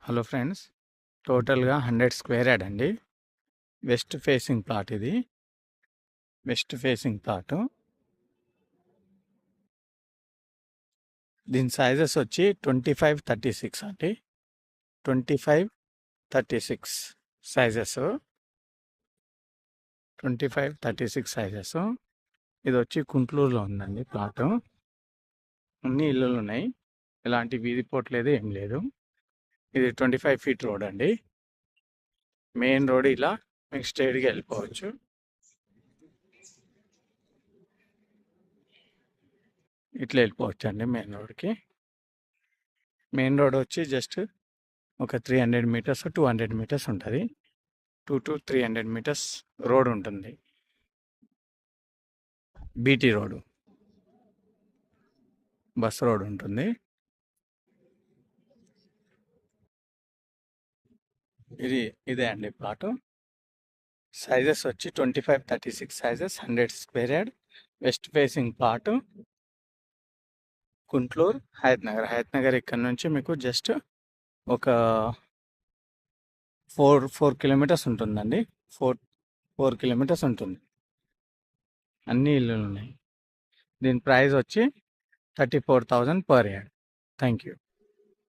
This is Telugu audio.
హలో ఫ్రెండ్స్, టోటల్గా 100 స్క్వేర్ యార్డ్ అండి. వెస్ట్ ఫేసింగ్ ప్లాట్ ఇది. West facing plot. దీని సైజెస్ వచ్చి 25-36 అండి. 25-36 సైజెస్. 25-36 సైజెస్. ఇది వచ్చి కుంట్లూరులో ఉందండి ప్లాట్. అన్ని ఇల్లులు ఉన్నాయి, ఎలాంటి వీధి పోటు లేదు, ఏం లేదు. ఇది 25 ఫీట్ రోడ్ అండి. మెయిన్ రోడ్ ఇలా మీకు స్ట్రైట్గా వెళ్ళిపోవచ్చు. ఇట్లా వెళ్ళిపోవచ్చు అండి మెయిన్ రోడ్కి. మెయిన్ రోడ్ వచ్చి జస్ట్ ఒక 300 మీటర్స్ 200 మీటర్స్ ఉంటుంది. 2 to 300 మీటర్స్ రోడ్ ఉంటుంది. బీటీ రోడ్, బస్ రోడ్ ఉంటుంది. ఇదే అండి ప్లాట్. సైజెస్ వచ్చి 25-36 sizes, 100 square yard, west facing plot, Kuntloor, Hayathnagar. ఇక్కడ నుంచి మీకు జస్ట్ ఒక 4 కిలోమీటర్స్ ఉంటుందండి. 4 కిలోమీటర్స్ ఉంటుంది. అన్ని ఇల్లులు ఉన్నాయి. దీని ప్రైస్ వచ్చి 34,000 పర్ యార్డ్. Thank you.